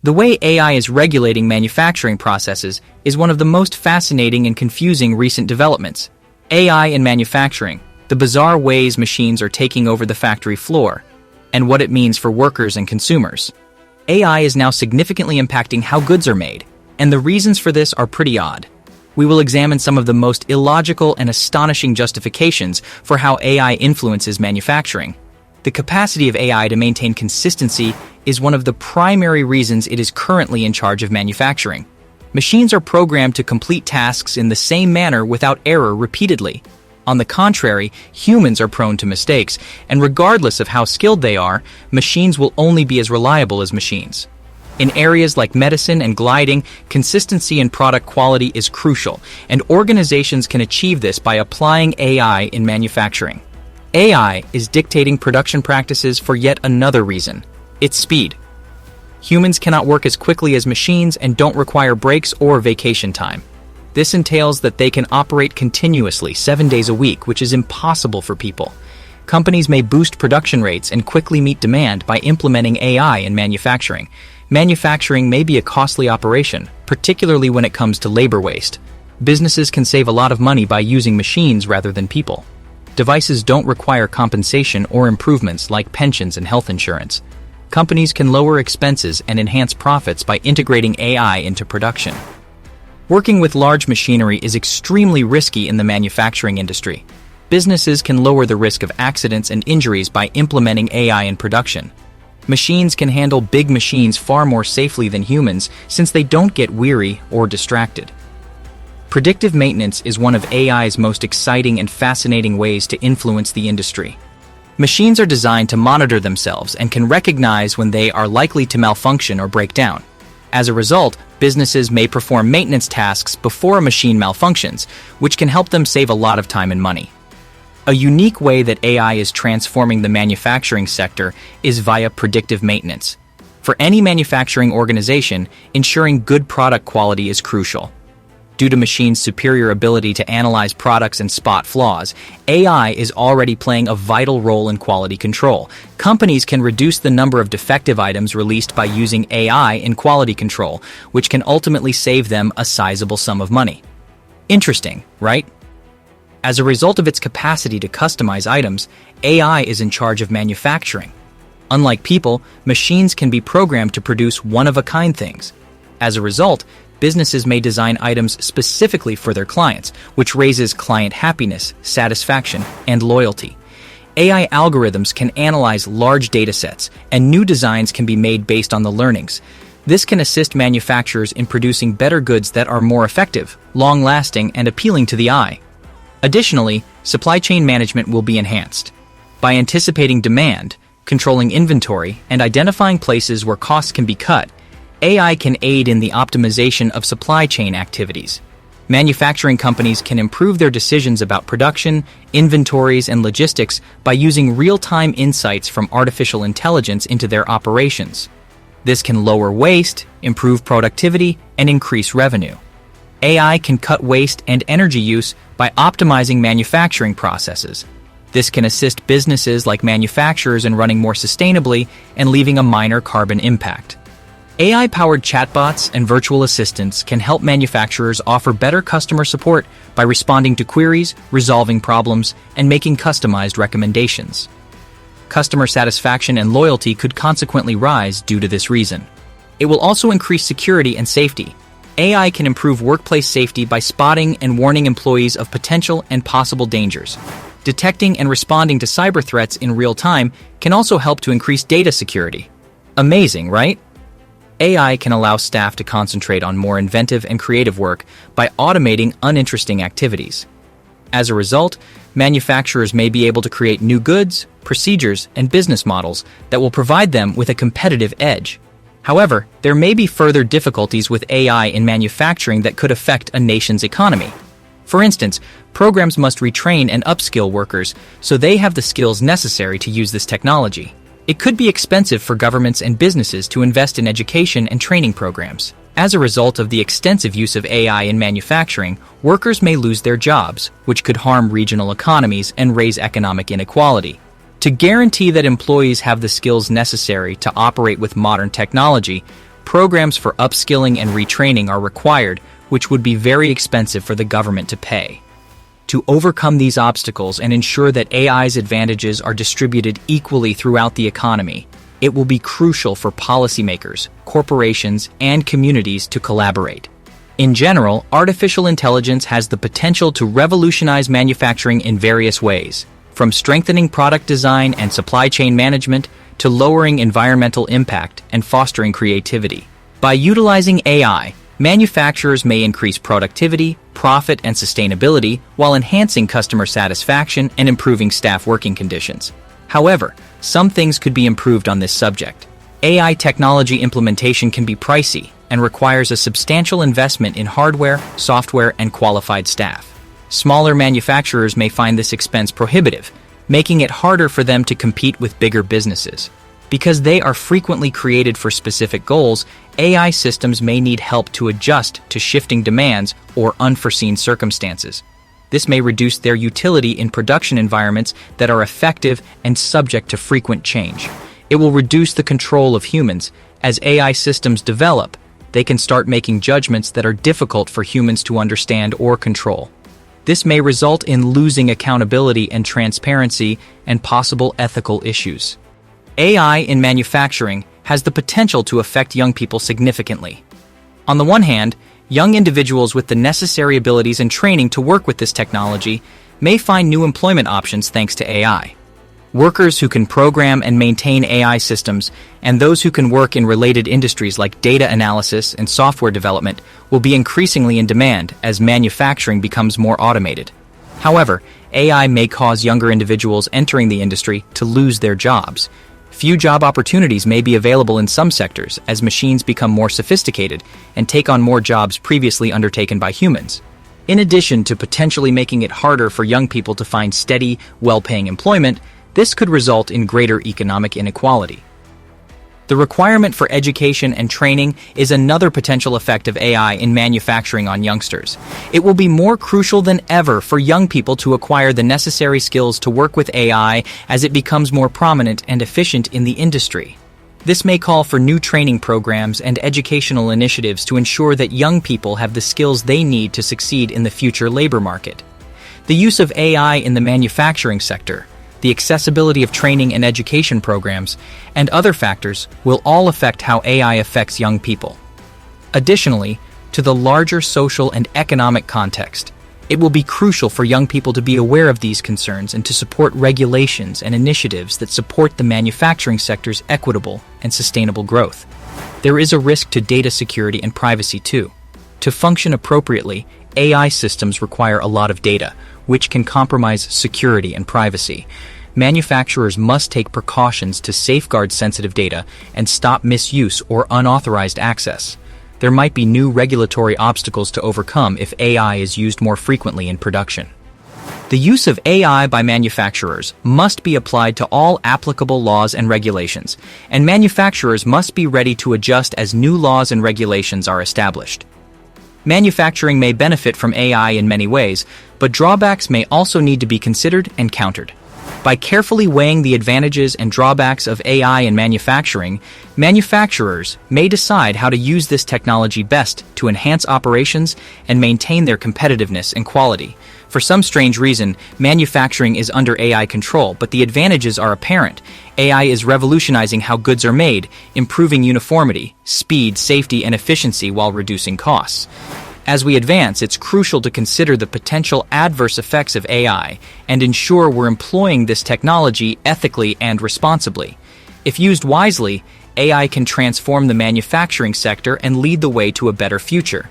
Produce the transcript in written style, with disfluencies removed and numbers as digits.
The way AI is regulating manufacturing processes is one of the most fascinating and confusing recent developments. AI in manufacturing, the bizarre ways machines are taking over the factory floor, and what it means for workers and consumers. AI is now significantly impacting how goods are made, and the reasons for this are pretty odd. We will examine some of the most illogical and astonishing justifications for how AI influences manufacturing. The capacity of AI to maintain consistency is one of the primary reasons it is currently in charge of manufacturing. Machines are programmed to complete tasks in the same manner without error repeatedly. On the contrary, humans are prone to mistakes, and regardless of how skilled they are, machines will only be as reliable as machines. In areas like medicine and gliding, consistency in product quality is crucial, and organizations can achieve this by applying AI in manufacturing. AI is dictating production practices for yet another reason: its speed. Humans cannot work as quickly as machines and don't require breaks or vacation time. This entails that they can operate continuously 7 days a week, which is impossible for people. Companies may boost production rates and quickly meet demand by implementing AI in manufacturing. Manufacturing may be a costly operation, particularly when it comes to labor waste. Businesses can save a lot of money by using machines rather than people. Devices don't require compensation or improvements like pensions and health insurance. Companies can lower expenses and enhance profits by integrating AI into production. Working with large machinery is extremely risky in the manufacturing industry. Businesses can lower the risk of accidents and injuries by implementing AI in production. Machines can handle big machines far more safely than humans since they don't get weary or distracted. Predictive maintenance is one of AI's most exciting and fascinating ways to influence the industry. Machines are designed to monitor themselves and can recognize when they are likely to malfunction or break down. As a result, businesses may perform maintenance tasks before a machine malfunctions, which can help them save a lot of time and money. A unique way that AI is transforming the manufacturing sector is via predictive maintenance. For any manufacturing organization, ensuring good product quality is crucial. Due to machines' superior ability to analyze products and spot flaws, AI is already playing a vital role in quality control. Companies can reduce the number of defective items released by using AI in quality control, which can ultimately save them a sizable sum of money. Interesting, right? As a result of its capacity to customize items, AI is in charge of manufacturing. Unlike people, machines can be programmed to produce one-of-a-kind things. As a result, businesses may design items specifically for their clients, which raises client happiness, satisfaction, and loyalty. AI algorithms can analyze large datasets, and new designs can be made based on the learnings. This can assist manufacturers in producing better goods that are more effective, long-lasting, and appealing to the eye. Additionally, supply chain management will be enhanced. By anticipating demand, controlling inventory, and identifying places where costs can be cut, AI can aid in the optimization of supply chain activities. Manufacturing companies can improve their decisions about production, inventories, and logistics by using real-time insights from artificial intelligence into their operations. This can lower waste, improve productivity, and increase revenue. AI can cut waste and energy use by optimizing manufacturing processes. This can assist businesses like manufacturers in running more sustainably and leaving a minor carbon impact. AI-powered chatbots and virtual assistants can help manufacturers offer better customer support by responding to queries, resolving problems, and making customized recommendations. Customer satisfaction and loyalty could consequently rise due to this reason. It will also increase security and safety. AI can improve workplace safety by spotting and warning employees of potential and possible dangers. Detecting and responding to cyber threats in real time can also help to increase data security. Amazing, right? AI can allow staff to concentrate on more inventive and creative work by automating uninteresting activities. As a result, manufacturers may be able to create new goods, procedures, and business models that will provide them with a competitive edge. However, there may be further difficulties with AI in manufacturing that could affect a nation's economy. For instance, programs must retrain and upskill workers so they have the skills necessary to use this technology. It could be expensive for governments and businesses to invest in education and training programs. As a result of the extensive use of AI in manufacturing, workers may lose their jobs, which could harm regional economies and raise economic inequality. To guarantee that employees have the skills necessary to operate with modern technology, programs for upskilling and retraining are required, which would be very expensive for the government to pay. To overcome these obstacles and ensure that AI's advantages are distributed equally throughout the economy, it will be crucial for policymakers, corporations, and communities to collaborate. In general, artificial intelligence has the potential to revolutionize manufacturing in various ways, from strengthening product design and supply chain management to lowering environmental impact and fostering creativity. By utilizing AI, manufacturers may increase productivity, profit, and sustainability while enhancing customer satisfaction and improving staff working conditions. However, some things could be improved on this subject. AI technology implementation can be pricey and requires a substantial investment in hardware, software, and qualified staff. Smaller manufacturers may find this expense prohibitive, making it harder for them to compete with bigger businesses. Because they are frequently created for specific goals, AI systems may need help to adjust to shifting demands or unforeseen circumstances. This may reduce their utility in production environments that are effective and subject to frequent change. It will reduce the control of humans. As AI systems develop, they can start making judgments that are difficult for humans to understand or control. This may result in losing accountability and transparency and possible ethical issues. AI in manufacturing has the potential to affect young people significantly. On the one hand, young individuals with the necessary abilities and training to work with this technology may find new employment options thanks to AI. Workers who can program and maintain AI systems and those who can work in related industries like data analysis and software development will be increasingly in demand as manufacturing becomes more automated. However, AI may cause younger individuals entering the industry to lose their jobs. Few job opportunities may be available in some sectors as machines become more sophisticated and take on more jobs previously undertaken by humans. In addition to potentially making it harder for young people to find steady, well-paying employment, this could result in greater economic inequality. The requirement for education and training is another potential effect of AI in manufacturing on youngsters. It will be more crucial than ever for young people to acquire the necessary skills to work with AI as it becomes more prominent and efficient in the industry. This may call for new training programs and educational initiatives to ensure that young people have the skills they need to succeed in the future labor market. The use of AI in the manufacturing sector, the accessibility of training and education programs, and other factors will all affect how AI affects young people. Additionally, to the larger social and economic context, it will be crucial for young people to be aware of these concerns and to support regulations and initiatives that support the manufacturing sector's equitable and sustainable growth. There is a risk to data security and privacy too. To function appropriately, AI systems require a lot of data, which can compromise security and privacy. Manufacturers must take precautions to safeguard sensitive data and stop misuse or unauthorized access. There might be new regulatory obstacles to overcome if AI is used more frequently in production. The use of AI by manufacturers must be applied to all applicable laws and regulations, and manufacturers must be ready to adjust as new laws and regulations are established. Manufacturing may benefit from AI in many ways, but drawbacks may also need to be considered and countered. By carefully weighing the advantages and drawbacks of AI in manufacturing, manufacturers may decide how to use this technology best to enhance operations and maintain their competitiveness and quality. For some strange reason, manufacturing is under AI control, but the advantages are apparent. AI is revolutionizing how goods are made, improving uniformity, speed, safety, and efficiency while reducing costs. As we advance, it's crucial to consider the potential adverse effects of AI and ensure we're employing this technology ethically and responsibly. If used wisely, AI can transform the manufacturing sector and lead the way to a better future.